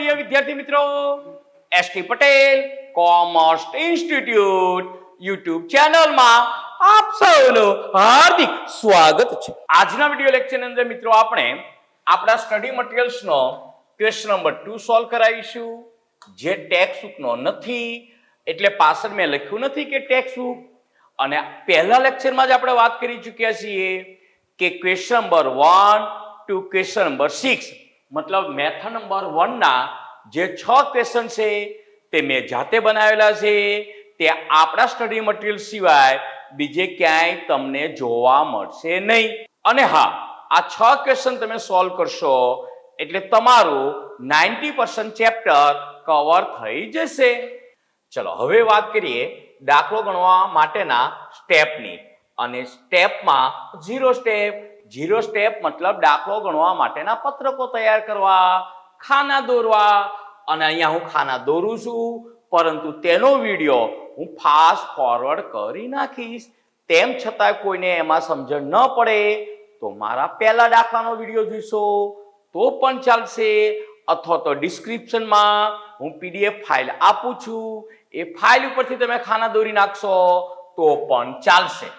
પ્રિય વિદ્યાર્થી મિત્રો, ST Patel commerce institute YouTube ચેનલમાં આપ સૌનું હાર્દિક સ્વાગત છે। આજના વિડિયો લેક્ચરની અંદર મિત્રો આપણે આપણા સ્ટડી મટીરીયલ્સનો ક્વેશ્ચન નંબર 2 સોલ્વ કરાવીશું, જે ટેક્સ્ટ બુકનો નથી, એટલે પાછળ મેં લખ્યું નથી કે ટેક્સ્ટ બુક। અને પહેલા લેક્ચરમાં જ આપણે વાત કરી ચૂક્યા છીએ કે question number 1 to question number 6 मतलब मेथड नंबर 1 ના જે 6 ક્વેશ્ચન છે તે મેં જાતે બનાવેલા છે, તે આપણા સ્ટડી મટીરીયલ સિવાય બીજે ક્યાંય તમને જોવા મળશે નહીં। અને હા, આ 6 ક્વેશ્ચન તમે સોલ્વ કરશો એટલે તમારું 90% ચેપ્ટર કવર થઈ જશે। ચલો હવે વાત કરીએ દાખલો ગણવા માટેના સ્ટેપની। અને સ્ટેપમાં 0 સ્ટેપ मतलब દાખલો ગણવા માટેના પત્રકો તૈયાર કરવા, ખાના દોરવા। અને અહીંયા હું ખાના દોરું છું, પરંતુ તેનો વિડિયો હું ફાસ્ટ ફોરવર્ડ કરી નાખીશ। તેમ છતાં કોઈને એમાં સમજણ ન પડે તો મારા પહેલા દાખલાનો વિડિયો જોઈશો તો પણ ચાલશે, અથવા તો ડિસ્ક્રિપ્શનમાં હું PDF ફાઇલ આપું છું, એ ફાઇલ ઉપરથી તમે ખાના દોરી નાખશો તો પણ ચાલશે।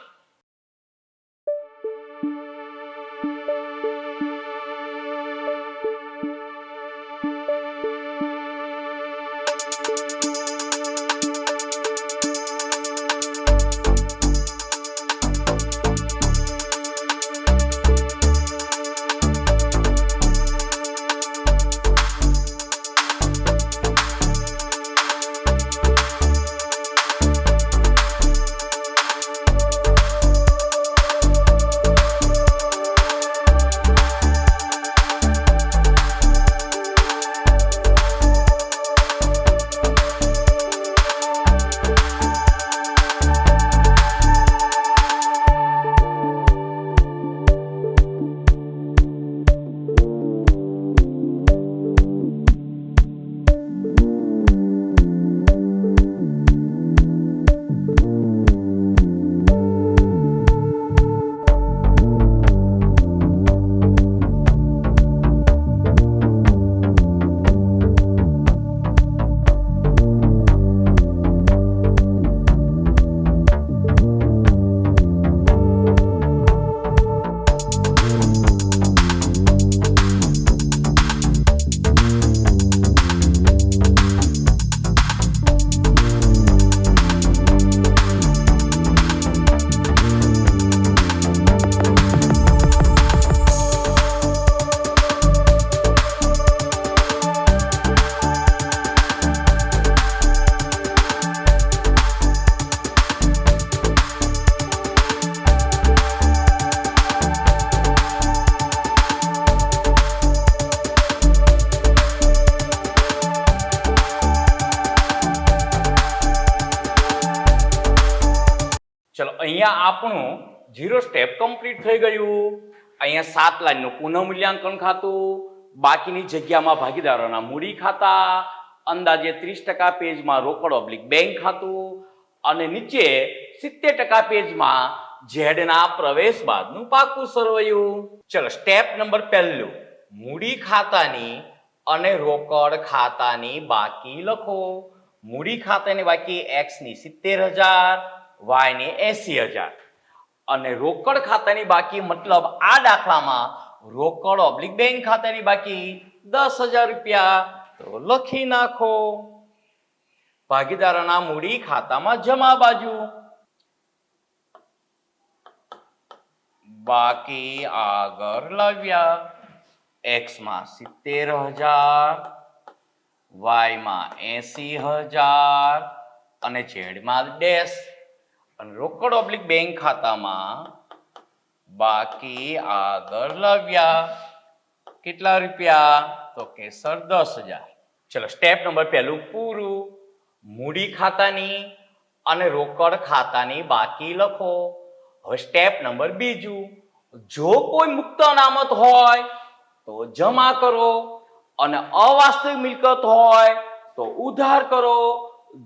चलो અહીંયા આપણું 0 સ્ટેપ કમ્પ્લીટ થઈ ગયું। અહીંયા 7 લાઈનનું પુનઃમૂલ્યાંકન ખાતું, બાકીની જગ્યામાં ભાગીદારોના મૂડી ખાતા, અંદાજે 30% પેજમાં રોકડ ઓબ્લિક બેંક ખાતું, અને નીચે 70% પેજમાં ઝેડના પ્રવેશ બાદનું પાકું સરવૈયું। ચલો સ્ટેપ નંબર 1, મૂડી ખાતાની અને રોકડ ખાતાની બાકી લખો। મૂડી ખાતાની બાકી x ની 70,000, y ને 80,000, અને રોકડ ખાતાની બાકી मतलब આ દાખલામાં રોકડ ઓબ્લિક બેંક ખાતાની બાકી 10,000 રૂપિયા, તો લખી નાખો। ભાગીદારોના મૂડી ખાતામાં જમા બાજુ બાકી આગળ લાવ્યા, x માં 70,000, y માં 80,000 અને z માં ડેશ। અને રોકડ ઓબ્લિક બેંક ખાતામાં બાકી આગળ લાવ્યા, કેટલા રૂપિયા? તો કે સર 10,000। ચલો સ્ટેપ નંબર 1 પૂરું। મૂડી ખાતાની અને રોકડ ખાતાની બાકી લખો। હવે સ્ટેપ નંબર 2, જો કોઈ મુક્ત અનામત હોય તો જમા કરો, અને અવાસ્તવિક મિલકત હોય તો ઉધાર કરો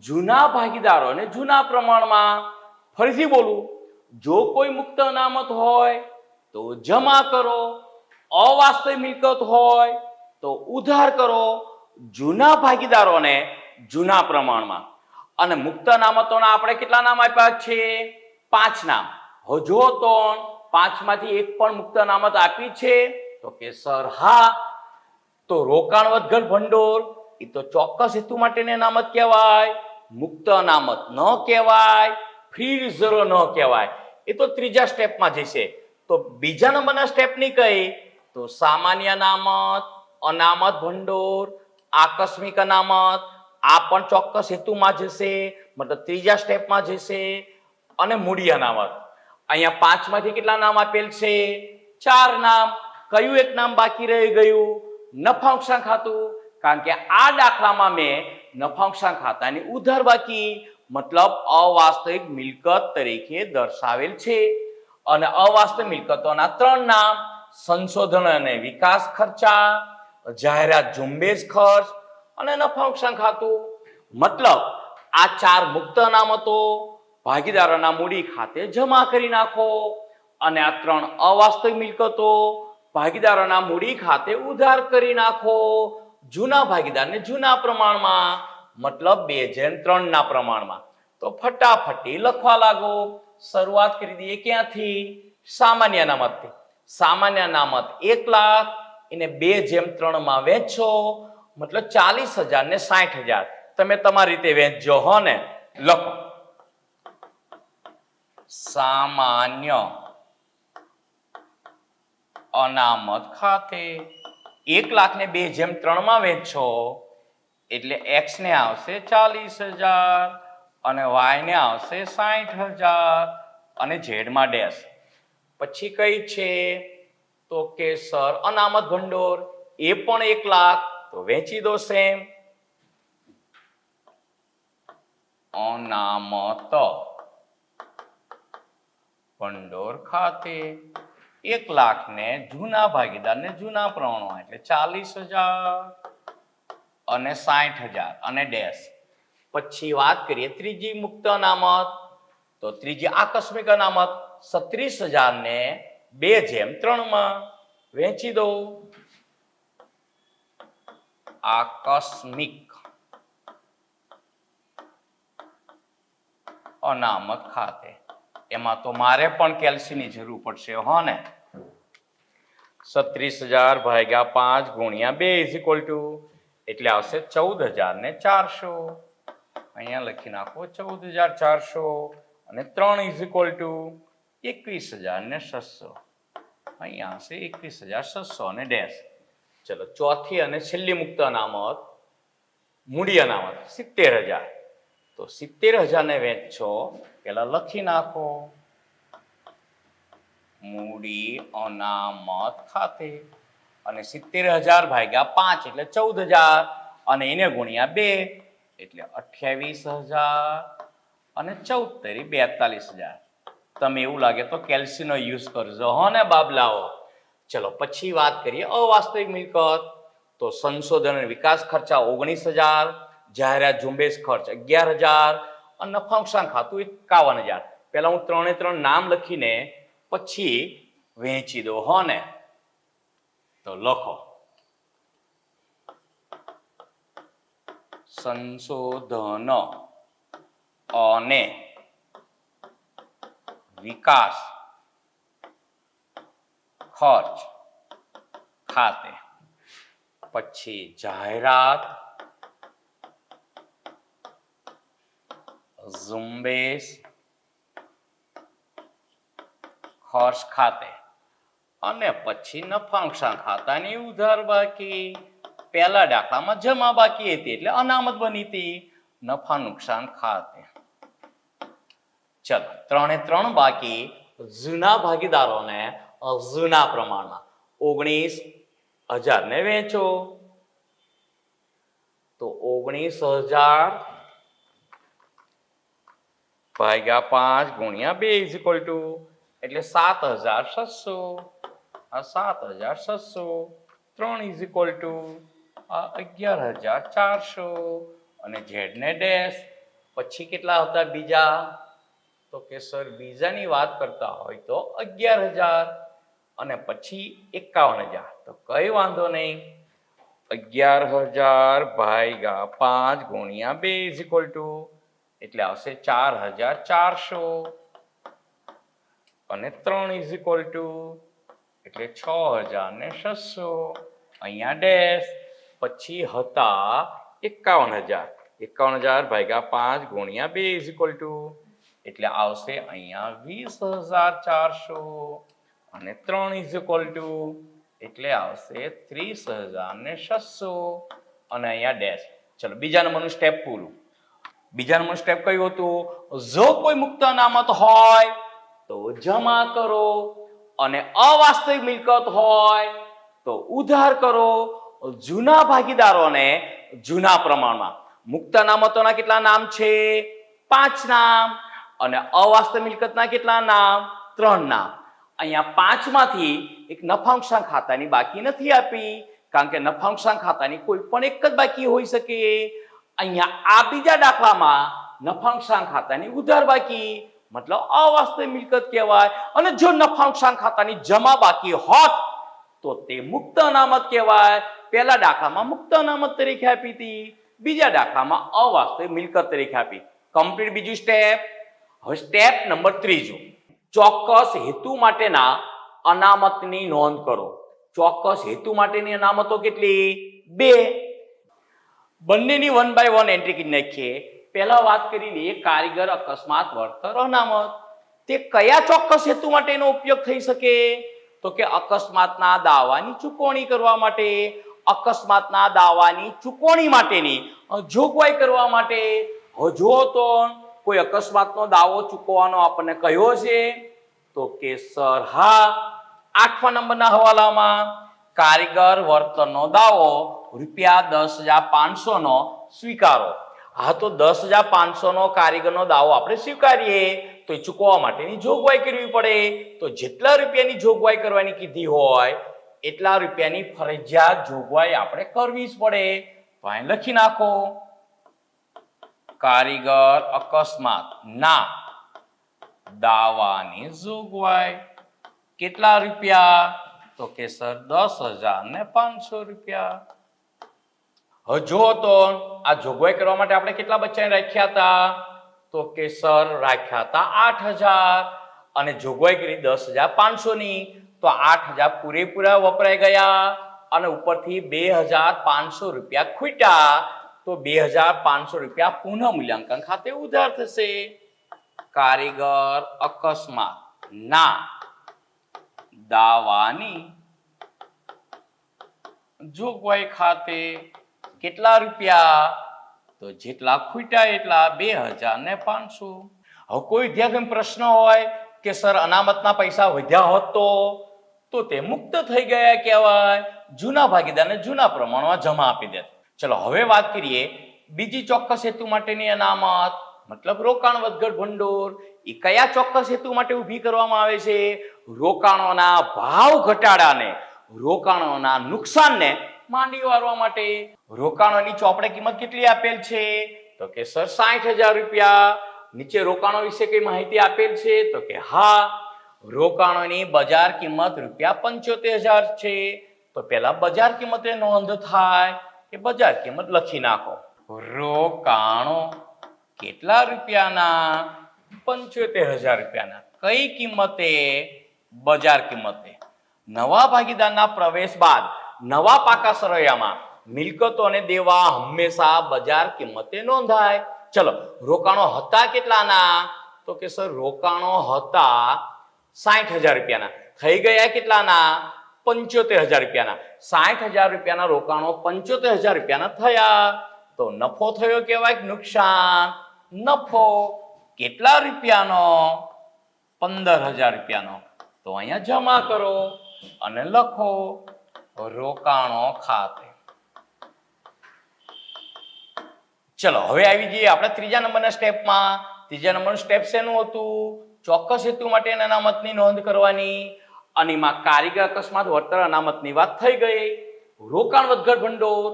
જૂના ભાગીદારોને જૂના પ્રમાણમાં। ફરીથી બોલું, જો કોઈ મુક્ત અનામત હોય તો જમા કરો, અવાસ્તવિક મિલકત હોય તો ઉધાર કરો જૂના ભાગીદારોને જૂના પ્રમાણમાં. અને મુક્ત અનામતોના આપણે કેટલા નામ આપ્યા છે? 5 નામ. હવે જો તો 5 માંથી એક પણ મુક્ત અનામત આપી છે? તો કે સર હા. તો રોકાણ વધઘટ ભંડોળ એ તો ચોક્કસ હેતુ માટેની અનામત કહેવાય, મુક્ત અનામત ન કહેવાય, ફ્રી રિઝર્વ ન કહેવાય. એ તો ત્રીજા સ્ટેપમાં જશે. તો બીજા નંબરના સ્ટેપની કઈ? તો સામાન્ય અનામત, અનામત ભંડોળ, આકસ્મિક અનામત, આ પણ ચોક્કસ હેતુમાં જશે, મતલબ ત્રીજા સ્ટેપમાં જશે. અને મૂડી અનામત. અહીંયા 5 માંથી કેટલા નામ આપેલ છે? 4 નામ. કયું એક નામ બાકી રહી ગયું? નફા નુકસાન ખાતું. કારણ કે આ દાખલામાં મેં નફા નુકસાન ખાતાની ઉધાર બાકી મતલબ અવાસ્તવિક મિલકત તરીકે દર્શાવેલ છે. અને અવાસ્તવિક મિલકતોના 3 નામ: સંશોધન અને વિકાસ ખર્ચા, જાહેરાત ઝુંબેશ ખર્ચ અને નફા નુકસાન ખાતું. મતલબ આ 4 મુક્ત અનામતો ભાગીદારોના મૂડી ખાતે જમા કરી નાખો અને આ 3 અવાસ્તવિક મિલકતો ભાગીદારોના મૂડી ખાતે ઉધાર કરી નાખો. જૂના ભાગીદારને જૂના પ્રમાણમાં, મતલબ 2:3 ના પ્રમાણમાં. તો ફટાફટી લખવા લાગો. શરૂઆત કરી દઈએ ક્યાંથી? સામાન્ય અનામતથી. સામાન્ય અનામત 1 લાખ, એને 2:3 માં વહેંચો, મતલબ 40,000 ને 60,000. તમે તમારી રીતે વહેંચજો હો ને. લખો સામાન્ય અનામત ખાતે 1 લાખ ને 2:3 માં વહેંચો એટલે x ને આવશે 40,000 અને y ને આવશે 60,000 અને z માં ડેશ. પછી કઈ છે? તો કે સર અનામત ભંડોળ, એ પણ 1 લાખ. તો વહેંચી દો સેમ. અનામત ભંડોળ ખાતે 1 લાખ ને જૂના ભાગીદારને જૂના પ્રમાણમાં એટલે 40,000 અને 60,000 અને ડેશ. પછી વાત કરીએ ત્રીજી મુક્ત અનામત. તો ત્રીજી આકસ્મિક અનામત 36,000 ને 2:3 માં વહેંચી દો. આકસ્મિક અનામત ખાતે એમાં તો મારે પણ કેલ્સીની જરૂર પડશે હો ને. 36,000 ભાગ્યા 5 ગુણ્યા 2 એટલે આવશે 14,400. અહીંયા લખી નાખો 14,400 અને 3 21,600. અહીંયા આવશે 21,600 અને ડેશ. ચલો ચોથી અને છેલ્લી મુક્ત અનામત મૂડી અનામત 70,000. તો 70,000 ને વહેંચો, પેલા લખી નાખો મૂડી અનામત ખાતે. અને 70,000 ભાગ્યા 5 એટલે 14,000 અને એને ગુણ્યા 2 એટલે 28,000 અને 14 42,000. તમે એવું લાગે તો કેલ્સીનો યુઝ કરજો હો ને બાબલાઓ. ચલો પછી વાત કરીએ અવાસ્તવિક મિલકત. તો સંશોધન અને વિકાસ ખર્ચા 19,000, જાહેરાત ઝુંબેશ ખર્ચ 11,000 અને નફા નુકસાન ખાતું 51,000. પહેલા હું 3 નામ લખીને પછી વહેંચી દો હો ને. તો લખો સંશોધન અને વિકાસ ખર્ચ ખાતે. પછી જાહેરાત ઝુંબેશ ખર્ચ ખાતે અને પછી નફા નુકસાન ખાતાની ઉધાર બાકી. પહેલા દાખલામાં જમા બાકી હતી એટલે અનામત બની હતી નફા નુકસાન ખાતે. ચલો 3 બાકી. જૂના ભાગીદારોને જૂના પ્રમાણમાં 19,000 ને વહેંચો. તો 19,000 ભાગ્યા 5 ગુણ્યા 2 એટલે 7,600. આ 7,600. 3 11,400 અને ઝેડ ને ડેશ. પછી કેટલા હતા બીજા? તો કે સર બીજાની વાત કરતા હોય તો 11,000 અને પછી 51,000. તો કઈ વાંધો નહીં, 11,000 ભાગ્યા 5 ગુણ્યા 2 ઇઝ ઇક્વલ ટુ એટલે આવશે 4,400 અને 3 ઇઝ ઇક્વલ ટુ એટલે 6,600 અહીંયા ડેશ પછી હતા 51,000 51,000 ભાગ્યા 5 ગુણ્યા 2 ઇઝ ઇક્વલ ટુ એટલે આવશે અહીંયા 20,400 અને 3 ઇઝ ઇક્વલ ટુ એટલે આવશે 30,600 અને અહીંયા ડેશ. ચલો બીજા નંબરનું સ્ટેપ પૂરું. બીજા નંબરનું સ્ટેપ કયું હતું? જો કોઈ મુક્ત અનામત હોય તો જમા કરો અને અવાસ્તવિક મિલકત હોય તો ઉધાર કરો જૂના ભાગીદારોને જૂના પ્રમાણમાં. મુક્ત અનામતોના કેટલા નામ છે? 5 નામ. અને અવાસ્તવિક મિલકતના કેટલા નામ? 3 નામ. અહીંયા 5 માંથી એક નફાંશાંક ખાતાની બાકી નથી આપી, કારણ કે નફાંશાંક ખાતાની કોઈ પણ એક જ બાકી હોઈ શકે. અહીંયા આ બીજા દાખલામાં નફાંશાંક ખાતાની ઉધાર બાકી, મતલબ અવાસ્તવિક મિલકત કહેવાય. અને જો નફાંશાંક ખાતાની જમા બાકી હોત તો તે મુક્ત અનામત કહેવાય. પહેલા દાખલામાં મુક્ત અનામત તરીકે આપી હતી, બીજા દાખલામાં અવાસ્તવિક મિલકત તરીકે આપી. કમ્પ્લીટ બીજું સ્ટેપ. હવે સ્ટેપ નંબર 3. ચોક્કસ હેતુ માટેના અનામતની નોંધ કરો. ચોક્કસ હેતુ માટેની અનામતો કેટલી? 2. બંનેની 1 by 1 એન્ટ્રી કરી નાખીએ. પહેલા વાત કરી લઈએ કારીગર અકસ્માત વળતર અનામત. તે કયા ચોક્કસ હેતુ માટેનો ઉપયોગ થઈ શકે? તો કે અકસ્માતના દાવાની ચૂકવણી કરવા માટે, અકસ્માતના દાવાની ચૂકવણી માટેની જોગવાઈ કરવા માટે. જો તો કોઈ અકસ્માતનો દાવો ચૂકવવાનો આપણને કહ્યો છે તો કે સર હા. 8મા નંબરના હવાલામાં કારીગર વળતરનો દાવો ₹10,500 નો સ્વીકારો. હા, તો 10,500 નો કારીગરનો દાવો આપણે સ્વીકારીએ તો એ ચૂકવવા માટેની જોગવાઈ કરવી પડે. તો જેટલા રૂપિયાની જોગવાઈ કરવાની કીધી હોય એટલા રૂપિયાની ફરજિયાત જોગવાઈ આપણે કરવી જ પડે. તો અહીં લખી નાખો કારીગર અકસ્માત ના દાવાની જોગવાઈ. કેટલા રૂપિયા? તો કે સર 10,500 રૂપિયા. હવે જો તો આ જોગવાઈ કરવા માટે આપણે કેટલા બચ્ચાને રાખ્યા હતા? તો કે સર રાખ્યા હતા 8,000 અને જોગવાઈ કરી 10,500 ની. તો 8,000 પૂરેપૂરા વપરાઈ ગયા અને ઉપરથી 2,500 રૂપિયા ખૂટ્યા. તો 2,500 રૂપિયા પુનઃ મૂલ્યાંકન ખાતે ઉધાર થશે. કારીગર અકસ્માત ના દાવાની જોગવાઈ ખાતે કેટલા રૂપિયા? તો જેટલા ખૂટ્યા એટલા 2,500. હવે કોઈ વિદ્યાર્થીનો પ્રશ્ન હોય કે સર અનામતના પૈસા વધ્યા હોત તો તે મુક્ત થઈ ગયા કહેવાય. જૂના ભાગીદારને જૂના પ્રમાણમાં જમા આપી દે. ચલો હવે વાત કરીએ બીજી ચોક્કસ હેતુ માટેની અનામત, મતલબ રોકાણ વધઘટ ભંડોળ. એ કયા ચોક્કસ હેતુ માટે ઊભી કરવામાં આવે છે? રોકાણોના ભાવ ઘટાડાને, રોકાણોના નુકસાનને માંડી વાળવા માટે. રોકાણોની ચોપડે કિંમત કેટલી આપેલ છે? તો કે સર 60,000 રૂપિયા. નીચે રોકાણો વિશે કઈ માહિતી આપેલ છે? તો કે હા. રોકાણોની બજાર કિંમત ₹75,000 છે. તો પહેલા બજાર કિંમતે નોંધ થાય કે બજાર કિંમત લખી નાખો. રોકાણો કેટલા રૂપિયાના? 75,000 રૂપિયાના. કઈ કિંમતે? બજાર કિંમતે. નવા ભાગીદારના પ્રવેશ બાદ નવા પાકા સરવૈયામાં મિલકતો અને દેવા હંમેશા બજાર કિંમતે નોંધાય. ચલો રોકાણો હતા કેટલાના? તો કે સર રોકાણો હતા 60,000 રૂપિયાના. થઈ ગયા કેટલાના? 75,000 રૂપિયાના. 60,000 રૂપિયાના રોકાણો 75,000 રૂપિયાના થયા. તો નફો થયો કેવાય કે નુકસાન? નફો. કેટલા રૂપિયાનો? 15,000 રૂપિયાનો. તો અહીંયા જમા કરો અને લખો રોકાણો ખાતે. ચલો હવે આવી જઈએ આપણે ત્રીજા નંબરના સ્ટેપમાં. ત્રીજા નંબરનું સ્ટેપ શેનું હતું? ચોક્કસ હેતુ માટે અનામતની નોંધ કરવાની. અને એમાં કારીગર અકસ્માત વળતર અનામતની વાત થઈ ગઈ. રોકાણ વધઘટ ભંડોળ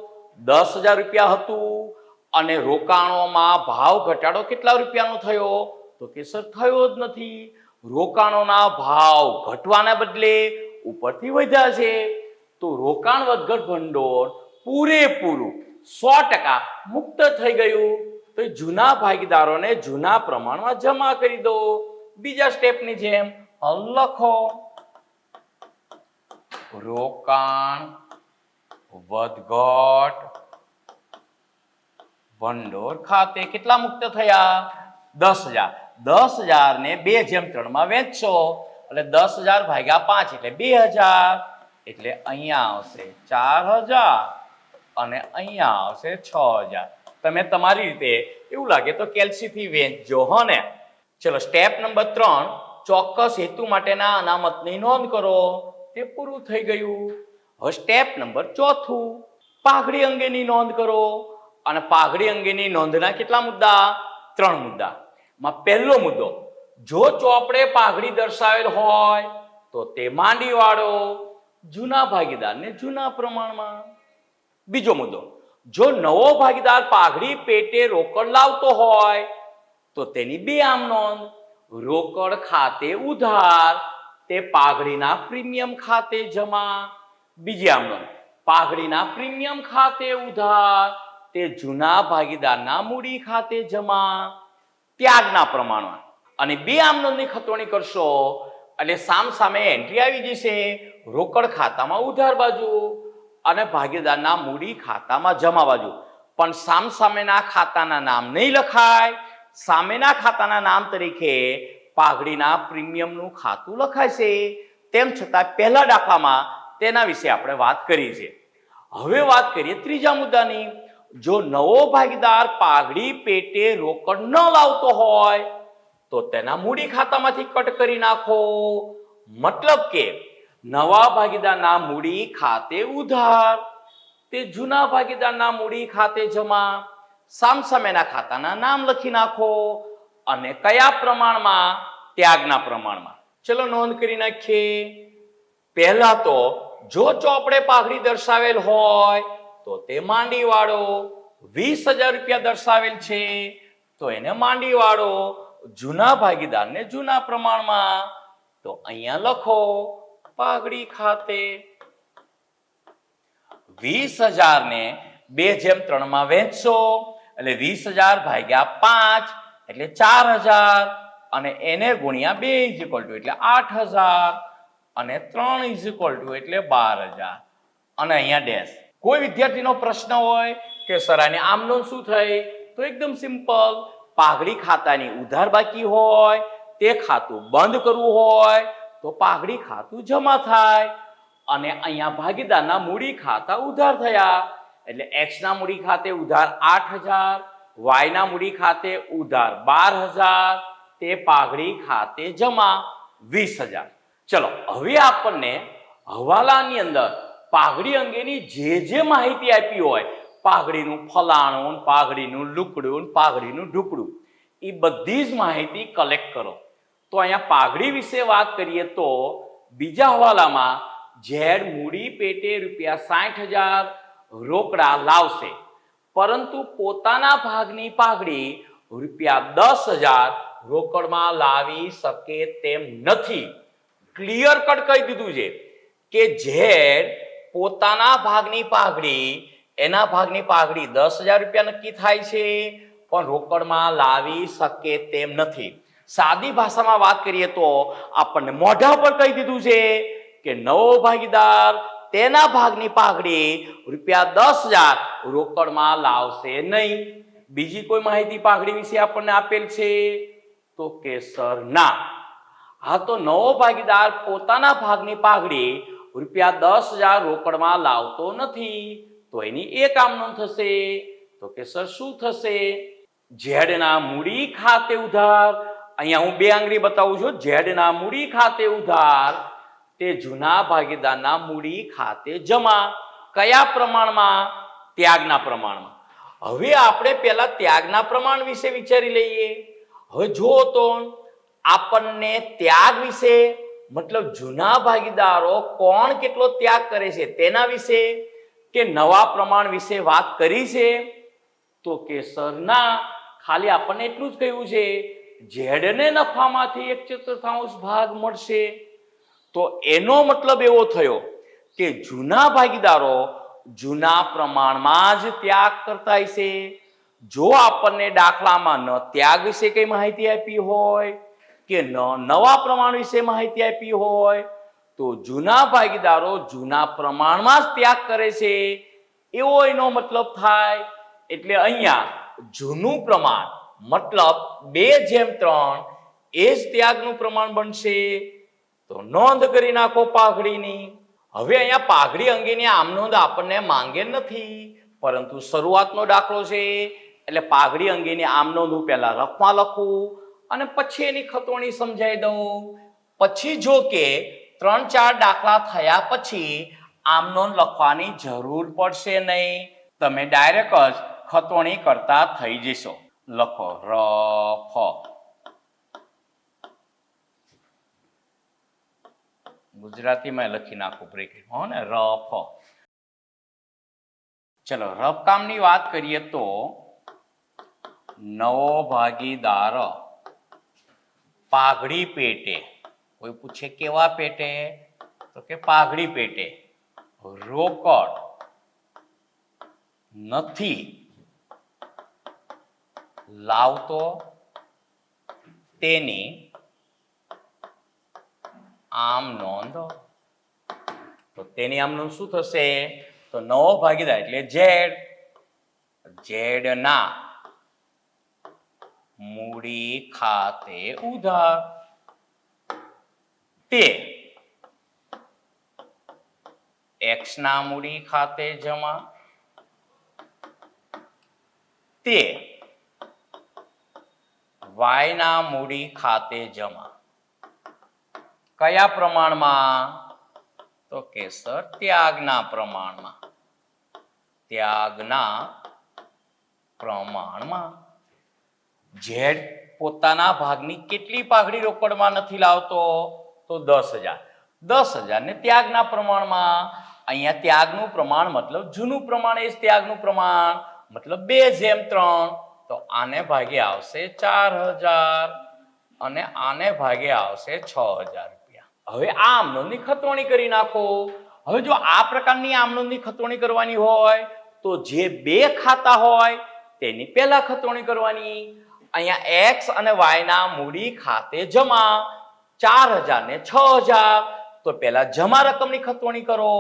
10,000 રૂપિયા હતું અને રોકાણોમાં ભાવ ઘટાડો કેટલા રૂપિયાનો થયો? તો કે સર થયો જ નથી. રોકાણોના ભાવ ઘટવાના બદલે ઉપરથી વધ્યા છે. તો રોકાણ વધઘટ ભંડોળ પૂરેપૂરું 100% મુક્ત થઈ ગયું. તો જૂના ભાગીદારોને જૂના પ્રમાણમાં જમા કરી દો. બીજા સ્ટેપની જેમ લખો રોકાણ વધઘટ ભંડોળ ખાતે કેટલા મુક્ત થયા? 10,000. 10,000 ને 2/3 માં વહેંચશો એટલે 10,000 ભાગ્યા 5 એટલે 2,000. એટલે અહીંયા આવશે 4,000 અને અહીંયા આવશે 6,000. તમે તમારી રીતે એવું લાગે તો કેલ્સી થી વહેંચજો હો ને. ચલો સ્ટેપ નંબર 3, ચોક્કસ હેતુ માટેના અનામતની નોંધ કરો. તે પૂરું થઈ ગયું. હવે સ્ટેપ નંબર 4, પાઘડી અંગેની નોંધ કરો. અને પાઘડી અંગેની નોંધના કેટલા મુદ્દા? 3 મુદ્દા. માં પહેલો મુદ્દો, જો ચોપડે પાઘડી દર્શાવેલ હોય તો તે માંડી વાળો જૂના ભાગીદારને જૂના પ્રમાણમાં. બીજો મુદ્દો, જો નવો ભાગીદાર પાઘડી પેટે રોકડ લાવતો હોય તો તેની 2 આમ નોંધ. રોકડ ખાતે ઉધાર, તે પાઘડીના પ્રીમિયમ ખાતે જમા. બીજી આમ નોંધ, પાઘડીના પ્રીમિયમ ખાતે ઉધાર, તે જૂના ભાગીદારના મૂડી ખાતે જમા. ત્યાગના પ્રમાણમાં. અને 2 આમ નોંધની ખતવણી કરશો એટલે સામે એન્ટ્રી આવી જશે. રોકડ ખાતામાં ઉધાર બાજુ અને ભાગીદારના મૂડી ખાતામાં જમા બાજુ. પણ સામેના ખાતાના નામ નહીં લખાય. સામેના ખાતાના નામ તરીકે પાઘડીના પ્રીમિયમનું ખાતું લખાય છે. તેમ છતાં પહેલા દાખલામાં તેના વિશે આપણે વાત કરી છે. હવે વાત કરીએ ત્રીજા મુદ્દાની. જો નવો ભાગીદાર પાઘડી પેટે રોકડ ન લાવતો હોય તો તેના મૂડી ખાતામાંથી કટ કરી નાખો. મતલબ કે નવા ભાગીદારના મૂડી ખાતે ઉધાર, તે જૂના ભાગીદારના મૂડી ખાતે જમા. સામેના ખાતાના નામ લખી નાખો. અને કયા પ્રમાણમાં? ત્યાગના પ્રમાણમાં. ચલો નોંધ કરી નાખીએ. પહેલા તો જો ચોપડે પાઘડી દર્શાવેલ હોય તો તે માંડી વાળો. 20,000 રૂપિયા દર્શાવેલ છે તો એને માંડી વાળો જૂના ભાગીદારને જૂના પ્રમાણમાં. તો અહીંયા લખો પાઘડી ખાતે. 20,000 ને 2/3 માં વહેંચશો એટલે 20,000 ભાગ્યા 5 એટલે 4,000 અને એને ગુણ્યા 2 એટલે 8,000 અને 3 એટલે 12,000 અને અહીંયા ડેશ. કોઈ વિદ્યાર્થીનો પ્રશ્ન હોય કે સર આની આમ નોંધ શું થઈ? તો એકદમ સિમ્પલ. પાઘડી ખાતાની ઉધાર બાકી હોય, તે ખાતું બંધ કરવું હોય તો પાઘડી ખાતું જમા થાય. અને અહીંયા ભાગીદારના મૂડી ખાતા ઉધાર થયા એટલે x ના મૂડી ખાતે ઉધાર 8,000, y ના મૂડી ખાતે ઉધાર 12,000, તે પાઘડી ખાતે જમા 20,000. ચલો હવે આપણને હવાલાની અંદર પાઘડી અંગેની જે માહિતી આપી હોય, પાઘડીનું ફલાણું, પાઘડીનું લુકડું, પાઘડીનું ઢુકડું, એ બધી જ માહિતી કલેક્ટ કરો. તો અહીંયા પાઘડી વિશે વાત કરીએ તો બીજા હવાલામાં ઝેડ મૂડી પેટે ₹60,000 રોકડા લાવશે, પરંતુ પોતાના ભાગની પાઘડી ₹10,000 રોકડમાં લાવી શકે તેમ નથી. ક્લિયર કટ કહી દીધું છે કે ઝેડ પોતાના ભાગની પાઘડી, એના ભાગની પાઘડી 10,000 રૂપિયા નક્કી થાય છે પણ રોકડમાં લાવી શકે તેમ નથી. સાદી ભાષામાં વાત કરીએ તો આપણને મોઢા પર કહી દીધું છે કે નવો ભાગીદાર તેના ભાગની પાઘડી ₹10,000 રોકડમાં લાવશે નહીં. બીજી કોઈ માહિતી પાઘડી વિશે આપણને આપેલ છે? તો કે સર ના. હા, તો નવો ભાગીદાર પોતાના ભાગની પાઘડી ₹10,000 રોકડમાં લાવતો નથી તો એની એક આમ નોંધ થશે. તો કે સર શું થશે? ઝેડના મૂડી ખાતે ઉધાર. અહીંયા હું 2 આંગળી બતાવું છું. ઝેડના મૂડી ખાતે ઉધાર, તે જૂના ભાગીદારના મૂડી ખાતે જમા. કયા પ્રમાણમાં? ત્યાગના પ્રમાણમાં. હવે આપણે પહેલા ત્યાગના પ્રમાણ વિશે વિચારી લઈએ. હવે જો તો આપણને ત્યાગ વિશે, મતલબ જૂના ભાગીદારો કોણ કેટલો ત્યાગ કરે છે તેના વિશે કે નવા પ્રમાણ વિશે વાત કરી છે? તો કે સર ના, ખાલી આપણને એટલું જ કહ્યું છે ઝેડને નફામાંથી 1/4 ભાગ મળશે. તો એનો મતલબ એવો થયો કે જૂના ભાગીદારો જૂના પ્રમાણમાં જ ત્યાગ કરતા હશે. જો આપણને દાખલામાં ન ત્યાગ વિશે કઈ માહિતી આપી હોય કે ન નવા પ્રમાણ વિશે માહિતી આપી હોય તો જૂના ભાગીદારો જૂના પ્રમાણમાં જ ત્યાગ કરે છે એવો એનો મતલબ થાય. એટલે અહીંયા જૂનું પ્રમાણ મતલબ 2:3 એ જ ત્યાગનું પ્રમાણ બનશે. તો નોંધ કરી નાખો પાઘડીની. હવે અહીંયા પાઘડી અંગેની આમ નોંધ આપણને માંગે નથી, પરંતુ શરૂઆતનો દાખલો છે એટલે પાઘડી અંગેની આમ નોંધ હું પહેલા રફમાં લખું અને પછી એની ખતોણી સમજાવી દઉં. પછી જો કે 3-4 દાખલા થયા પછી આમ નોંધ લખવાની જરૂર પડશે નહીં. તમે ડાયરેક્ટ જ ખતોણી કરતા થઈ જશો. લખો રફ. ગુજરાતીમાં લખી નાખું બ્રેકેટમાં ને રફ. ચલો રફ કામની વાત કરીએ તો નવો ભાગીદાર પાઘડી પેટે, કોઈ પૂછે કેવા પેટે તો કે પાઘડી પેટે રોકડ નથી લાવતો તેની આમ નોંધ. તો તેની આમ નોંધ શું થશે? તો નવો ભાગીદાર એટલે ઝેડ ના મૂડી ખાતે ઉધાર તે એક્સ ના મૂડી ખાતે જમા તે વાય ના મૂડી ખાતે જમા. કયા પ્રમાણમાં? તો કે સર ત્યાગના પ્રમાણમાં. ત્યાગના પ્રમાણમાં ઝેડ પોતાના ભાગની કેટલી પાઘડી રોકડમાં નથી લાવતો? તો 10,000. 10,000 ને ત્યાગના પ્રમાણમાં. અહીંયા ત્યાગનું પ્રમાણ મતલબ જૂનું પ્રમાણ એ જ ત્યાગનું પ્રમાણ મતલબ 2:3. તો આને ભાગે આવશે 4,000 અને આને ભાગે આવશે 6,000 રૂપિયા. હવે આ આમ નોંધની ખતોણી કરી નાખો. હવે જો આ પ્રકારની આમ નોંધની ખતોણી કરવાની હોય તો જે બે ખાતા હોય તેની પહેલા ખતોણી કરવાની. અહીંયા એક્સ અને વાય ના મૂડી ખાતે જમા 4,000 ને 6,000. તો પહેલા જમા રકમની ખતોણી કરો.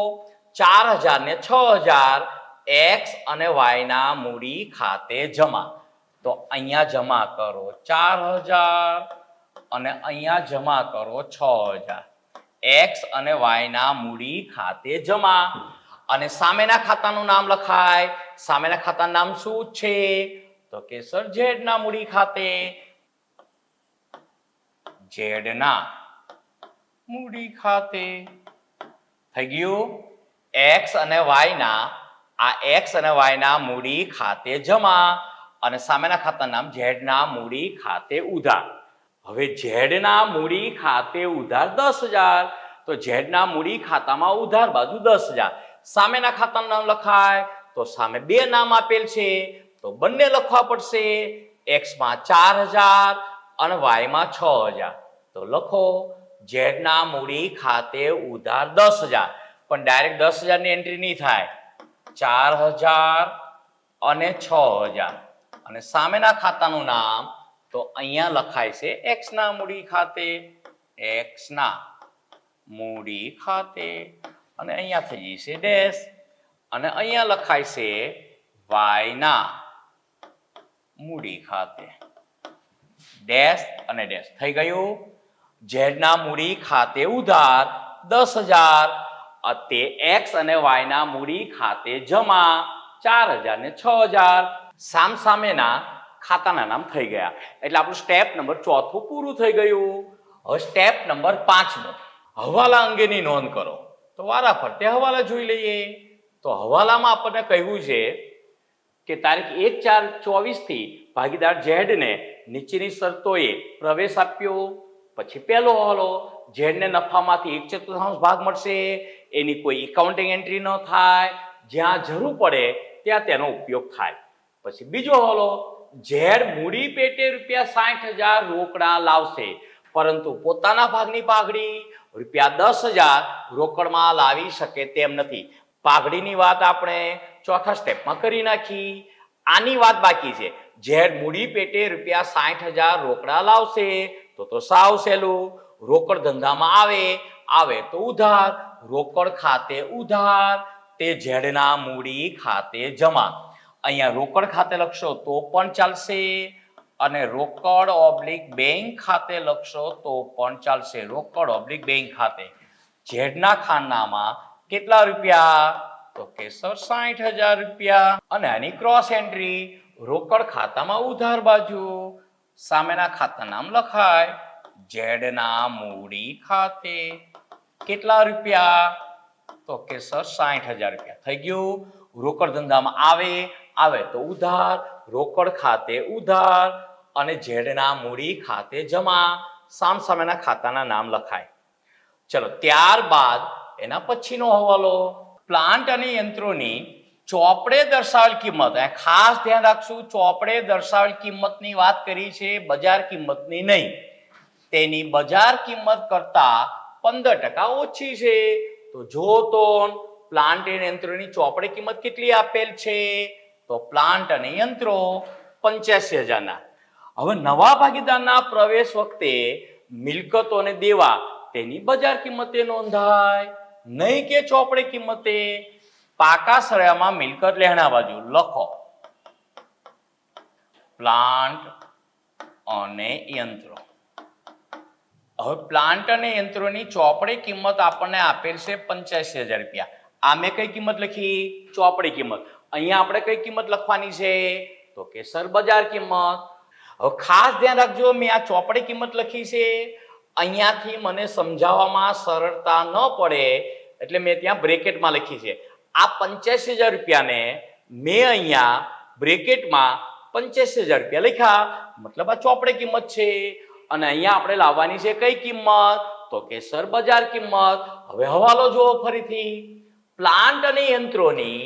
4,000 ને 6,000 એક્સ અને વાય ના મૂડી ખાતે જમા. તો અહીંયા જમા કરો 4,000 અને અહીંયા જમા કરો 6,000. એક્સ અને વાય ના મૂડી ખાતે જમા. અને સામેના ખાતાનું નામ લખાય. સામેના ખાતાનું નામ શું છે? તો કે સર ઝેડ ના મૂડી ખાતે. ઝેડ ના મૂડી ખાતે થઈ ગયું. એક્સ અને વાય ના આ એક્સ અને વાય ના મૂડી ખાતે જમા અને સામેના ખાતાનું નામ ઝેડ ના મૂડી ખાતે ઉધાર. હવે ઝેડ ના મૂડી ખાતે ઉધાર 10,000. તો ઝેડ ના મૂડી ખાતામાં ઉધાર બાજુ 10,000. સામેના ખાતાનું નામ લખાય. તો સામે બે નામ આપેલ છે તો બંને લખવા પડશે. એક્સ માં 4,000 અને વાય માં 6,000. તો લખો ઝેડ ના મૂડી ખાતે ઉધાર 10,000. પણ ડાયરેક્ટ 10,000 ની એન્ટ્રી નહીં થાય. 4,000 અને 6,000 અને સામેના ખાતાનું નામ તો અહીંયા લખાય છે એક્સ ના મૂડી ખાતે. એક્સ ના મૂડી ખાતે અને અહીંયા થઈ જશે ડેશ અને અહીંયા લખાય છે વાય ના મૂડી ખાતે. ડેશ અને ડેશ થઈ ગયું. ઝેડ ના મૂડી ખાતે ઉધાર 10,000. તે એક્સ અને વાય ના મૂડી ખાતે જમા 4,000 ને 6,000. સામેના ખાતાના નામ થઈ ગયા. એટલે આપણું સ્ટેપ નંબર 4 પૂરું થઈ ગયું. હવે સ્ટેપ નંબર 5 હવાલા અંગેની નોંધ કરો. તો વારા ફરતે હવાલા જોઈ લઈએ. તો હવાલામાં આપણને કહ્યું છે કે તારીખ 1/4/24 થી ભાગીદાર ઝેડ ને નીચેની શરતોએ પ્રવેશ આપ્યો. પછી પહેલો હવાલો ઝેડ ને નફામાંથી 1/4 ભાગ મળશે. એની કોઈ એકાઉન્ટિંગ એન્ટ્રી ન થાય. જ્યાં જરૂર પડે ત્યાં તેનો ઉપયોગ થાય. પછી બીજો હવાલો ઝેડ મૂડી પેટે ₹60,000 રોકડા લાવશે પરંતુ પોતાના ભાગની પાઘડી ₹10,000 રોકડમાં લાવી શકે તેમ નથી. પાઘડીની વાત આપણે ચોથા સ્ટેપમાં કરી નાખી. આની વાત બાકી છે. ઝેડ મૂડી પેટે રૂપિયા 60,000 રોકડા લાવશે તો સાવ સહેલું. રોકડ ધંધામાં આવે તો ઉધાર, રોકડ ખાતે ઉધાર, તે ઝેડના મૂડી ખાતે જમા. અહીંયા રોકડ ખાતે લખશો તો પણ ચાલશે અને રોકડ ઓબ્લિક બેંક ખાતે લખશો તો પણ ચાલશે. રોકડ ઓબ્લિક બેંક ખાતે. ઝેડના ખાનામાં કેટલા રૂપિયા? તો કે સર 60,000 રૂપિયા. અને આની ક્રોસ એન્ટ્રી રોકડ ખાતામાં ઉધાર બાજુ સામેના ખાતા નામ લખાય. ઝેડના મૂડી ખાતે કેટલા રૂપિયા? તો કે સર 60,000 રૂપિયા. થઈ ગયું. રોકડ ધંધામાં આવે તો ઉધાર, રોકડ ખાતે ઉધાર અને ઝેડના મૂડી ખાતે જમા. સામેના ખાતાના નામ લખાય. ચલો ત્યારબાદ એના પછીનો હવાલો પ્લાન્ટ અને યંત્રોની ચોપડે દર્શાવેલ કિંમત. ખાસ ધ્યાન રાખશું, ચોપડે દર્શાવેલ કિંમતની વાત કરી છે, બજાર કિંમતની નહીં. તેની બજાર કિંમત કરતા 15% ઓછી છે. તો જો તો પ્લાન્ટ અને યંત્રોની ચોપડે કિંમત કેટલી આપેલ છે? તો પ્લાન્ટ અને યંત્રો 85,000 ના. હવે નવા ભાગીદારના પ્રવેશ વખતે મિલકતોને દેવા તેની બજાર કિંમતે નોંધાય, નહીં કે ચોપડે કિંમતે. પાકા સળિયામાં મિલકત લેણા બાજુ લખો પ્લાન્ટ અને યંત્રો. હવે પ્લાન્ટ અને યંત્રોની ચોપડે કિંમત આપણને આપેલ છે 85,000 રૂપિયા. આ મેં કઈ કિંમત લખી? ચોપડી કિંમત. અહીંયા આપણે કઈ કિંમત લખવાની છે? તો કે સર બજાર કિંમત. હવે ખાસ ધ્યાન રાખજો, મેં આ ચોપડી કિંમત લખી છે. અહીંયાથી મને સમજાવવામાં સરળતા ન પડે એટલે મેં ત્યાં બ્રેકેટમાં લખી છે. આ 85,000 રૂપિયાને મેં અહીંયા બ્રેકેટમાં 85,000 રૂપિયા લખ્યા, મતલબ આ ચોપડે કિંમત છે. અને અહીંયા આપણે લાવવાની છે કઈ કિંમત? તો કે સર બજાર કિંમત. હવે હવાલો જુઓ ફરીથી. પ્લાન્ટ અને યંત્રોની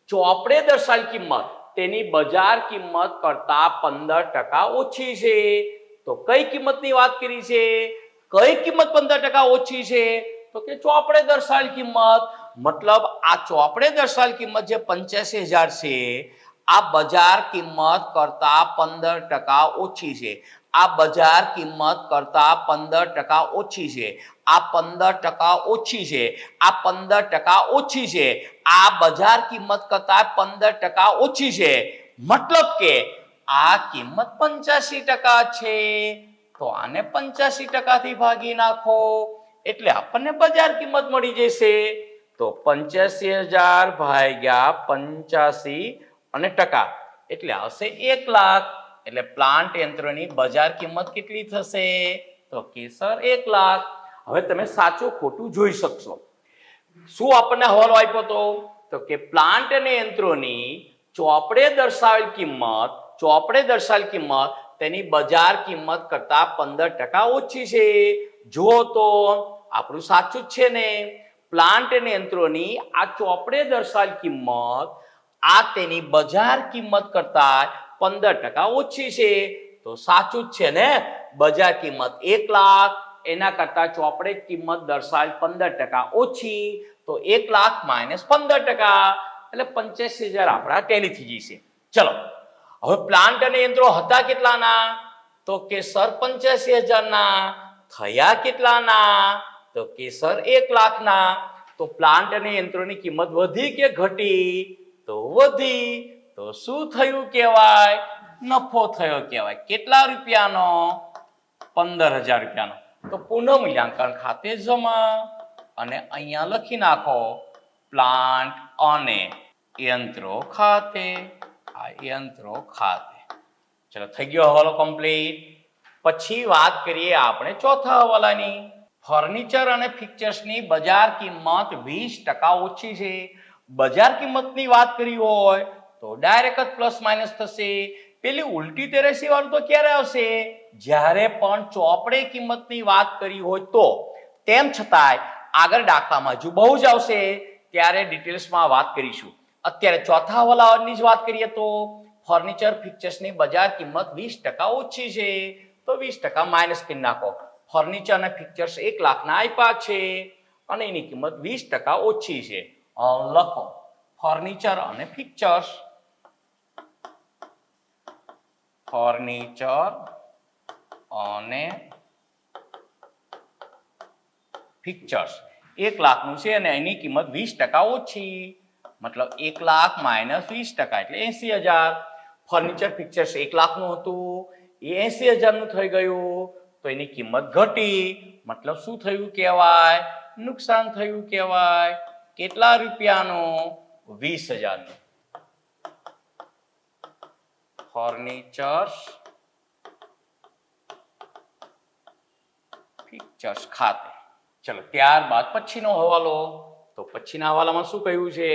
ચોપડે દર્શાવેલ કિંમત તેની બજાર કિંમત કરતા 15% ઓછી છે. તો કઈ કિંમતની વાત કરી છે? કઈ કિંમત 15% ઓછી છે? તો કે ચોપડે દર્શાવેલ કિંમત. મતલબ આ ચોપડે દર્શાવેલ કિંમત જે 85,000 છે, આ બજાર કિંમત કરતા 15% ઓછી છે. આ બજાર કિંમત કરતા 15% ઓછી છે. આ 15% ઓછી છે. આ 15% ઓછી છે. આ બજાર કિંમત કરતા 15% ઓછી છે. મતલબ કે આ કિંમત 85% છે. તો આને 85% થી ભાગી નાખો એટલે આપણને બજાર કિંમત મળી જશે. તો 85,000 ભાગ્યા 85 અને ટકા એટલે આવશે 1 લાખ. એટલે પ્લાન્ટ યંત્રોની બજાર કિંમત કેટલી થશે? તો કે સર 1 લાખ. હવે તમે સાચું ખોટું જોઈ શકશો. શું આપણને હવાલો આપ્યો હતો? તો કે પ્લાન્ટ અને યંત્રોની ચોપડે દર્શાવેલ કિંમત તેની બજાર કિંમત કરતા 15% ઓછી છે. જો તો આપણું સાચું જ છે ને. પ્લાન્ટ અને યંત્રોની આ ચોપડે દર્શાવેલ કિંમત આ તેની બજાર કિંમત કરતા 15% ઓછી છે. તો સાચું જ છે ને. બજાર કિંમત 1 લાખ, એના કરતા ચોપડે કિંમત દર્શાવેલ 15% ઓછી. તો 1 લાખ - 15% એટલે 85,000 આપણા ટેલી થઈ જશે. ચલો હવે પ્લાન્ટ અને યંત્રો હતા કેટલાના? તો કે સર 85,000 ના. થયા કેટલાના? તો કે સર 1 લાખના. તો પ્લાન્ટ અને યંત્રોની કિંમત વધી કે ઘટી? તો વધી. તો શું થયું કહેવાય? નફો થયો કહેવાય. કેટલા રૂપિયાનો? 15,000 રૂપિયાનો. તો પુનઃ મૂલ્યાંકન ખાતે જમા અને અહીંયા લખી નાખો પ્લાન્ટ અને યંત્રો ખાતે. આ યંત્રો ખાતે. ચલો થઈ ગયો હવાલો કમ્પ્લીટ. પછી વાત કરીએ આપણે ચોથા હવાલાની. ફર્નિચર અને ફિક્ચર્સની બજાર કિંમત 20% ઓછી છે. બજાર કિંમતની વાત કરી હોય તો ડાયરેક્ટ જ પ્લસ માઇનસ થશે. પેલી ઉલટી તેરેસી વાળું તો ક્યારે આવશે? જ્યારે પણ ચોપડે કિંમતની વાત કરી હોય તો. તેમ છતાંય આગળ દાખલામાં જો બહુ જ આવશે ત્યારે ડિટેલ્સમાં વાત કરીશું. અત્યારે ચોથા હવાલાની જ વાત કરીએ તો ફર્નિચર ફિક્ચર્સની બજાર કિંમત 20% ઓછી છે. તો 20% માઇનસ કરી નાખો. ફર્નિચર અને ફિક્ચર્સ 1 લાખના આપ્યા છે અને એની કિંમત 20% ઓછી છે. લખો ફર્નિચર અને ફિક્ચર્સ. ફર્નિચર અને ફિક્ચર્સ 1 લાખનું છે અને એની કિંમત 20% ઓછી, મતલબ 1 લાખ માઇનસ 20% એટલે 80,000. ફર્નિચર ફિક્ચર્સ 1 લાખનું હતું, એ 80,000 નું થઈ ગયું, તો એની કિંમત ઘટી, મતલબ શું થયું કહેવાય? નુકસાન થયું કહેવાય. કેટલા રૂપિયાનું? 20,000 નું. ફર્નિચર્સ ફિક્ચર્સ ખાતે. ચલો ત્યારબાદ પછીનો હવાલો. તો પછીના હવાલામાં શું કહ્યું છે?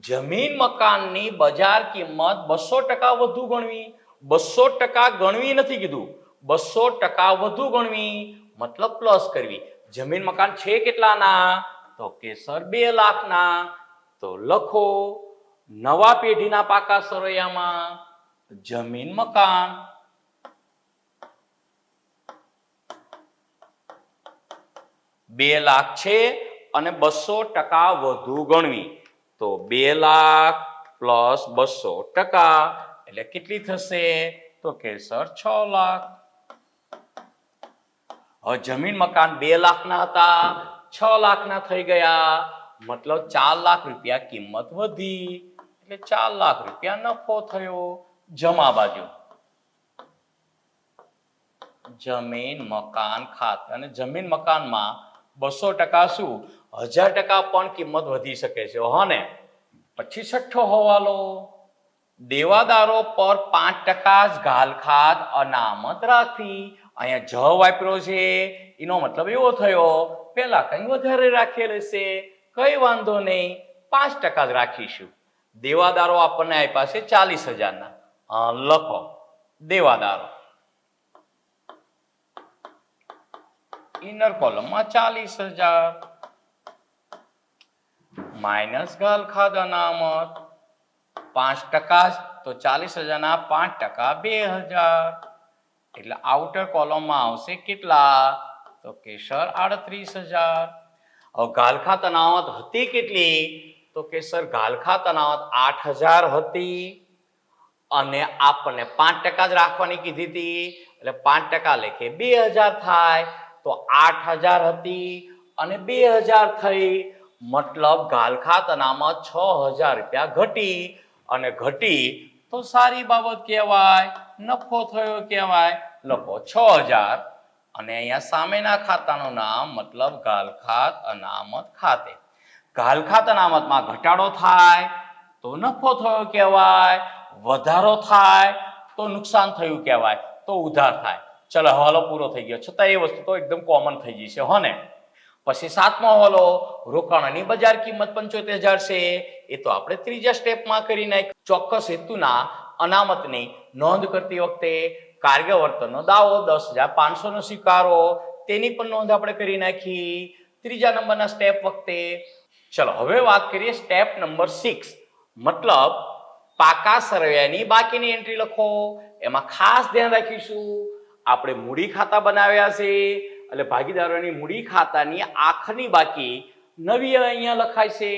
જમીન મકાનની બજાર કિંમત 200% વધુ ગણવી. 200% ગણવી નથી કીધું, 200% વધુ ગણવી, મતલબ પ્લસ કરવી. જમીન મકાન છે કેટલાના? તો કે સર 2 લાખના. તો લખો નવા પેઢીના પાકા સરવૈયામાં જમીન મકાન 2 લાખ છે અને 200% વધુ ગણવી. તો 2 લાખ પ્લસ 200% એટલે કેટલી થશે? તો કે સર 6 લાખ. હવે જમીન મકાન 2 લાખના હતા, 6 લાખના થઈ ગયા, મતલબ 4 લાખ રૂપિયા કિંમત વધી, એટલે 4 લાખ રૂપિયા નફો થયો. જમા બાજુ જમીન મકાન ખાતે, અને જમીન મકાનમાં 200% શું? 1000% પણ કિંમત વધી શકે છે. હને પછી છઠ્ઠો હવાલો. દેવાદારો પર 5% જ ગાલખાત અનામત રાખવી. અહીંયા જ વાપર્યો છે, એનો મતલબ એવો થયો પેલા કઈ વધારે રાખેલ હશે, કઈ વાંધો નહીં, 5% જ રાખીશું. દેવાદારો આપણને આપ્યા છે 40,000 ના. લખો દેવાદારો ઇનર કોલમમાં 40,000 માઇનસ ગાલખાત અનામત 5%, તો 40,000 ના 5% 2,000, એટલે આઉટર કોલમમાં આવશે કેટલા? તો કે સર 38,000. હવે ગાલખાત અનામત હતી કેટલી? તો કે સર ગાલખાત અનામત 8,000 હતી અને આપણને 5% જ રાખવાની કીધી હતી, એટલે 5% લેખે 2,000 થાય. તો 8,000 હતી અને 2,000 થઈ, મતલબ ગાલખાત અનામત 6,000 રૂપિયા ઘટી, અને ઘટી તો સારી બાબત કહેવાય, નફો થયો કહેવાય. લખો 6,000 અને અહીંયા સામેના ખાતાનું નામ, મતલબ ગાલખાત અનામત ખાતે. ગાલખાત અનામતમાં ઘટાડો થાય તો નફો થયો કહેવાય, વધારો થાય તો નુકસાન થયું કહેવાય, તો ઉધાર થાય. ચલો હવાલો પૂરો થઈ ગયો, છતાં એ વસ્તુ તો એકદમ કોમન થઈ ગઈ છે. હને પછી સાતમો હવાલો. રોકાણની બજાર કિંમત 75,000 છે, એ તો આપણે ત્રીજા સ્ટેપમાં કરી નાખ. ચોક્કસ હેતુના અનામતની નોંધ કરતી વખતે કાર્ય વર્તનનો દાવો 10,500 નો સ્વીકારો, તેની પણ નોંધ આપણે કરી નાખી ત્રીજા નંબરના સ્ટેપ વખતે. ચલો હવે વાત કરીએ સ્ટેપ નંબર 6, મતલબ પાકા સરવૈયાની બાકીની એન્ટ્રી લખો. એમાં ખાસ ધ્યાન રાખીશું, આપણે મૂડી ખાતા બનાવ્યા છે, એટલે ભાગીદારોની મૂડી ખાતાની આખરની બાકી નવી અહીંયા લખાય છે,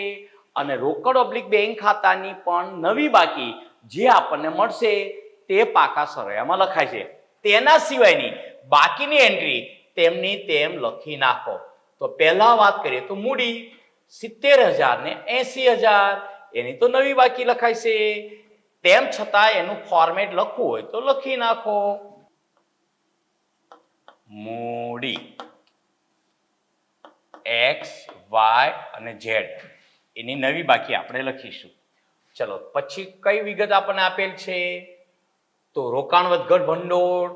અને રોકડ ઓબ્લિક બેંક ખાતાની પણ નવી બાકી જે આપણને મળશે તે પાકા સરવૈયામાં લખાય છે. તેના સિવાયની બાકીની એન્ટ્રી તેમની તેમ લખી નાખો. તો પહેલા વાત કરીએ તો મૂડી 70,000 ને 80,000, એની તો નવી બાકી લખાય છે, તેમ છતાં એનું ફોર્મેટ લખવું હોય તો લખી નાખો. મૂડી x, y અને z, એની નવી બાકી આપણે લખીશું. ચલો પછી કઈ વિગત આપણને આપેલ છે? તો રોકાણ વધઘટ ભંડોળ,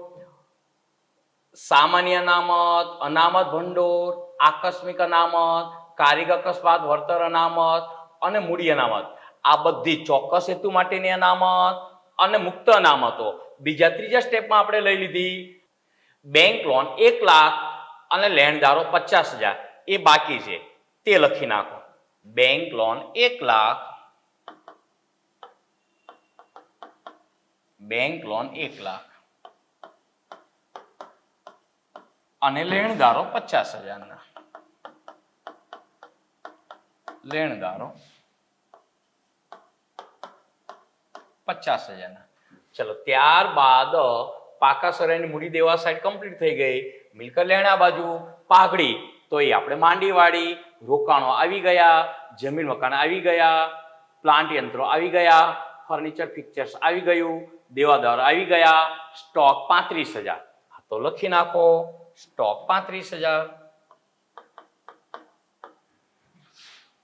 સામાન્ય અનામત, અનામત ભંડોળ, આકસ્મિક અનામત, કારીગર અકસ્માત વળતર અનામત અને મૂડી અનામત. આ બધી ચોક્કસ હેતુ માટેની અનામત અને મુક્ત અનામતો બીજા ત્રીજા સ્ટેપમાં આપણે લઈ લીધી. બેંક લોન 1 લાખ અને લેણદારો 50,000 એ બાકી છે, તે લખી નાખો. Bank loan 1 lakh, bank loan 1 lakh અને લેણદારો 50,000 ના. લેણદારો 50,000 ના. ચલો ત્યારબાદ પાકા સરાયની મૂડી દેવા સાઈડ કમ્પ્લીટ થઈ ગઈ. મિલકત લેણા બાજુ પાઘડી તો એ આપણે માંડીવાળી, રોકાણો આવી ગયા, જમીન મકાન આવી ગયા, પ્લાન્ટ યંત્રો આવી ગયા, ફર્નિચર ફિક્ચર્સ આવી ગયું, દેવાદાર આવી ગયા, સ્ટોક 35,000. તો લખી નાખો સ્ટોક 35,000.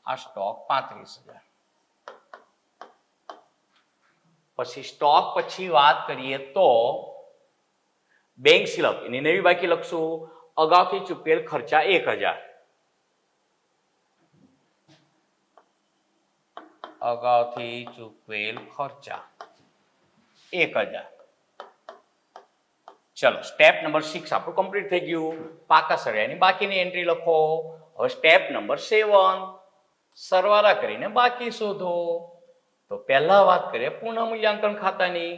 આ સ્ટોક 35,000. પછી સ્ટોક પછી વાત કરીએ તો બેંક સ્લિપ એની નવી બાકી લખશું. અગાઉથી ચૂકવેલ ખર્ચા 1,000. અગાઉથી ચૂકવેલ ખર્ચા 1,000. ચલો સ્ટેપ નંબર 6 આપણું કમ્પ્લીટ થઈ ગયું. પાકા સળિયાની બાકીની એન્ટ્રી લખો. હવે સ્ટેપ નંબર 7 સરવાળા કરીને બાકી શોધો. તો પહેલા વાત કરીએ પુનઃમૂલ્યાંકન ખાતાની.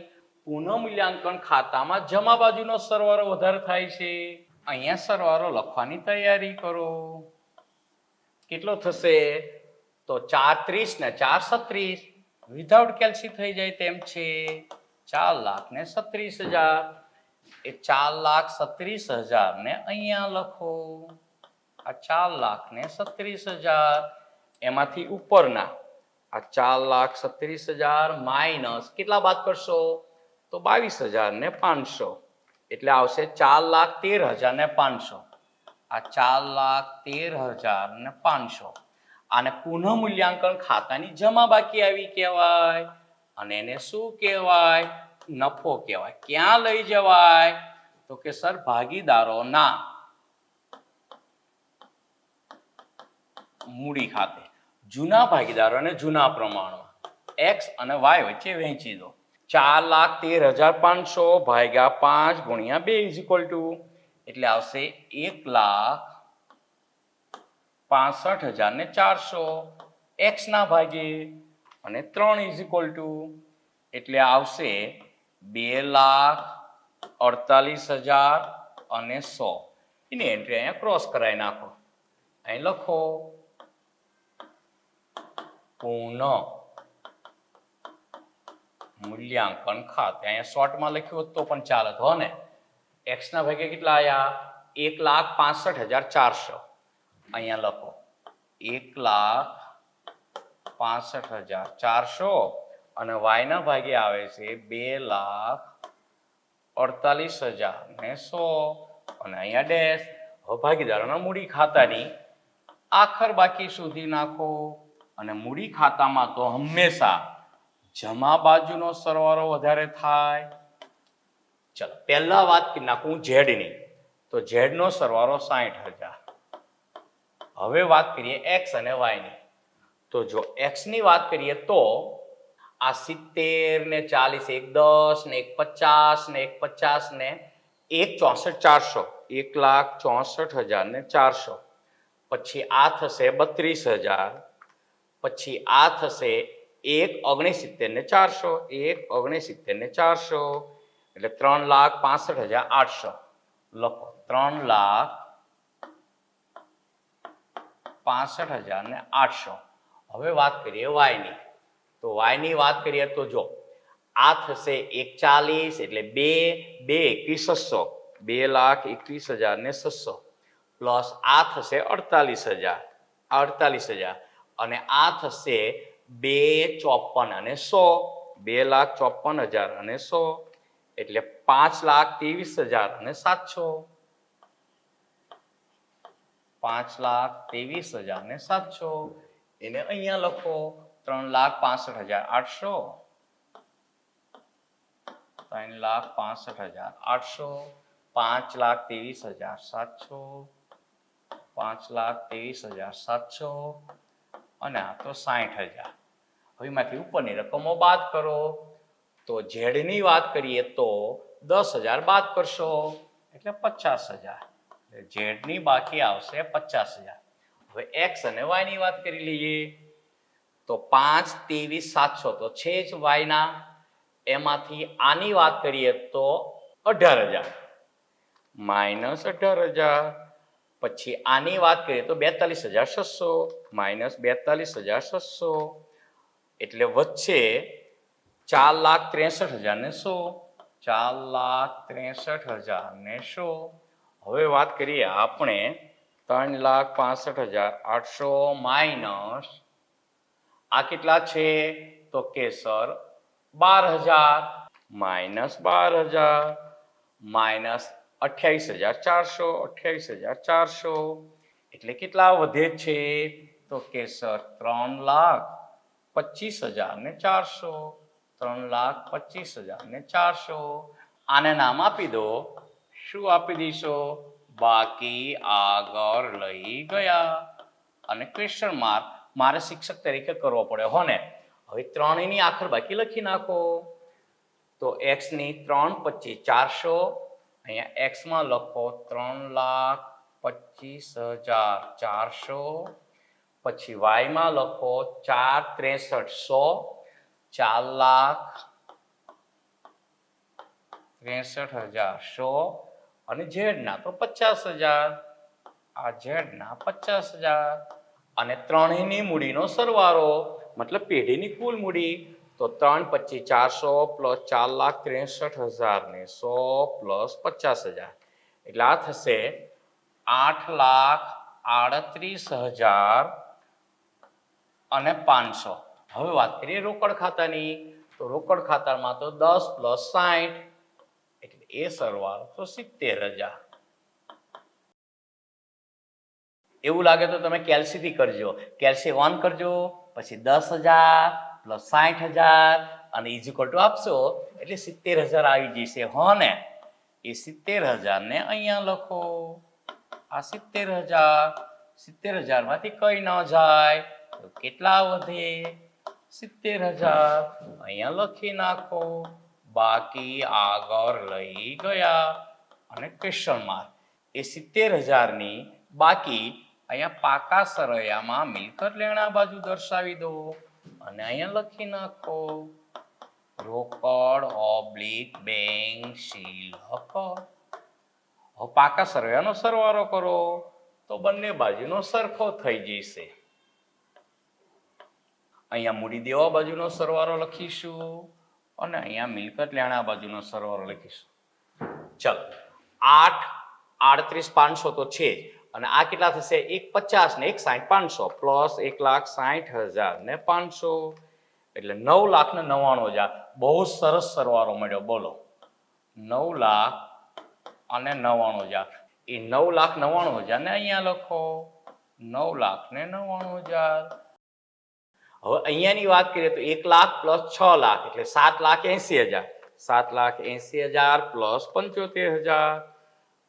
પુનઃમૂલ્યાંકન ખાતામાં જમા બાજુનો સરવાળો વધારે થાય છે. અહીંયા સરવાળો લખવાની તૈયારી કરો. કેટલો થશે? તો 430 ને 436 વિધાઉટ કેલ્સી થઈ જાય તેમ છે. 4,36,000. એ 4,36,000 ને અહીંયા લખો. આ 4,36,000 એમાંથી ઉપરના આ 4,36,000 માઇનસ કેટલા બાદ કરશો? તો 22,500 એટલે આવશે 4,13,500. આ 4,13,500 આને પુનઃમૂલ્યાંકન ખાતાની જમા બાકી આવી કહેવાય. અને એને શું કહેવાય? નફો કહેવાય. ક્યાં લઈ જવાય? તો કે સર ભાગીદારોના મૂડી ખાતે. જૂના ભાગીદારોને જૂના પ્રમાણમાં એક્સ અને વાય વચ્ચે વહેંચી દો. 4,13,500 ભાગ્યા 5 ગુણ્યા 2 ઇઝ ઇક્વલ ટુ એટલે આવશે 1,65,400 એક્સ ના ભાગે અને 3 ઇઝ ઇક્વલ ટુ એટલે આવશે 2,48,000 અને 100. એની એન્ટ્રી અહીંયા ક્રોસ કરાવી નાખો. અહીં લખો પુનઃ મૂલ્યાંકન ખાતે. અહીંયા શોર્ટમાં લખ્યું હોત તો પણ ચાલે હો ને. એક્સ ના ભાગે કેટલા આયા? 1,65,400. અહીંયા લખો 1,65,400 અને વાય ના ભાગે આવે છે 2,48,000 ને 100 અને અહીંયા ડેશ. હવે ભાગીદારોના મૂડી ખાતાની આખર બાકી શોધી નાખો. અને મૂડી ખાતામાં તો હંમેશા જમા બાજુનો સરવાળો વધારે થાય. ચલો પહેલા વાત કરી નાખું ઝેડની. તો ઝેડનો સરવાળો 60,000. હવે વાત કરીએ એક્સ અને વાયની. તો જો એક્સ ની વાત કરીએ તો આ 70 ને 40 એક 10 ને એક 50 ને એક 50 ને 1,64,400 1,64,000 ને 400. પછી આ થશે 32,000. પછી આ થશે 1,69,000 ને 400 1,69,000 ને 400 એટલે 3,65,800 લખો 3,65,000 ને 800. હવે વાત કરીએ વાયની. તો વાયની વાત કરીએ તો જો આ થશે 1,40 એટલે 2,21,600 2,21,000 ને 600 પ્લસ આ થશે 48,000 અને આ થશે 2,54,000 અને 100 2,54,000 અને 100 એટલે 5,23,000 અને 700 5,23,000 ને 700 એને અહીંયા લખો 3,65,800 3,65,800 5,23,700 5,23,700 અને આ તો 60,000. હવે એમાંથી ઉપરની રકમો બાદ કરો. તો ઝેડની વાત કરીએ તો 10,000 બાદ કરશો એટલે 50,000. ઝેડની બાકી આવશે 50,000. હવે એક્સ અને વાય ની વાત કરી લઈએ. તો 5,23,700 તો છે જ વાયના. એમાંથી આની વાત કરીએ તો 18,000 માઇનસ 18,000 પછી આની વાત કરીએ તો 42,600 માઇનસ 42,600 એટલે વચ્ચે 4,63,100 4,63,100. હવે વાત કરીએ આપણે 3,65,800 માઇનસ આ કેટલા છે તો કે સર 12,000 માઇનસ 12,000 માઇનસ 28,400 એટલે કેટલા વધે છે તો કે સર 3,25,400 3,25,400. આને નામ આપી દો. શું આપી દઈશો? બાકી આગળ લઈ ગયા. અને ક્વેશ્ચન માર્ક મારે શિક્ષક તરીકે કરવો પડે હો ને. હવે ત્રણેયની આખર બાકી લખી નાખો. તો x ની 3,25,400 અહીંયા x માં લખો 3,25,400 પછી y માં લખો 4,63,100 4,63,100 અને z ના તો 50,000 આ z ના 50,000 અને ત્રણેયની મૂડીનો સરવાળો મતલબ પેઢીની કુલ મૂડી તો 3,25,400 પ્લસ 4,63,100 પ્લસ 50,000 એટલે આ થશે 8,38,000 અને 500. હવે વાત કરીએ રોકડ ખાતાની તો રોકડ ખાતામાં તો 10 પ્લસ 60 એટલે એ સરવાળો તો 70,000. એવું લાગે તો તમે કેલ્સીથી કરજો. કેલ્સી 1 કરજો પછી 10,000 પ્લસ 60,000 અને ઇઝિકલ ટુ આપશો એટલે 70,000 આવી જશે હો ને. એ 70,000 ને અહીંયા લખો. આ 70,000 માંથી કઈ ન જાય તો કેટલા વધે 70,000 અહીંયા લખી નાખો. બાકી આગળ લઈ ગયા અને ક્વેશ્ચન માર્ક એ 70,000 ની બાકી અહીંયા પાકા સરવૈયામાં મિલકત લેણા બાજુ દર્શાવી દો અને અહીંયા લખી નાખો રોકડ ઓબ્લિક બેંક શિલ્લક. હવે પાકા સરવૈયાનો સરવાળો કરો તો બંને બાજુનો સરખો થઈ જશે. અહીંયા મૂડી દેવા બાજુનો સરવાળો લખીશું અને અહીંયા મિલકત લેણા બાજુનો સરવાળો લખીશું. ચલો 8,38,500 તો છે અને આ કેટલા થશે 1,50 ને 1,60,500 પ્લસ 1,60,000 ને 500 એટલે 9,99,000. બહુ સરસ સરવાળો મળ્યો. બોલો 9,99,000 એ 9,99,000 ને અહીંયા લખો 9,99,000. હવે અહીંયાની વાત કરીએ તો 1,00,000 પ્લસ 6,00,000 એટલે 7,80,000 7,80,000 પ્લસ 75,000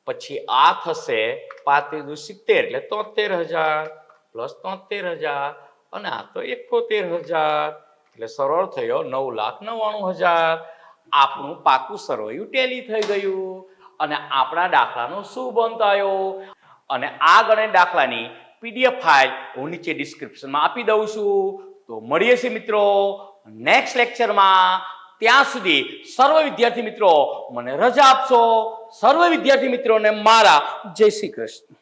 પછી આ થશે 5,70 એટલે 73,000 પ્લસ 73,000 અને આ તો 71,000 એટલે સરળ થયો 9,99,000. આપણું પાકું સરવૈયું ટેલી થઈ ગયું અને આપણા દાખલાનો શું બંધ આવ્યો. અને આ ગણિત દાખલાની PDF ફાઇલ હું નીચે ડિસ્ક્રિપ્શનમાં આપી દઉં છું. તો મળીએ છીએ મિત્રો નેક્સ્ટ લેક્ચરમાં. ત્યાં સુધી સર્વ વિદ્યાર્થી મિત્રો મને રજા આપશો. સર્વ વિદ્યાર્થી મિત્રોને મારા જય શ્રી કૃષ્ણ.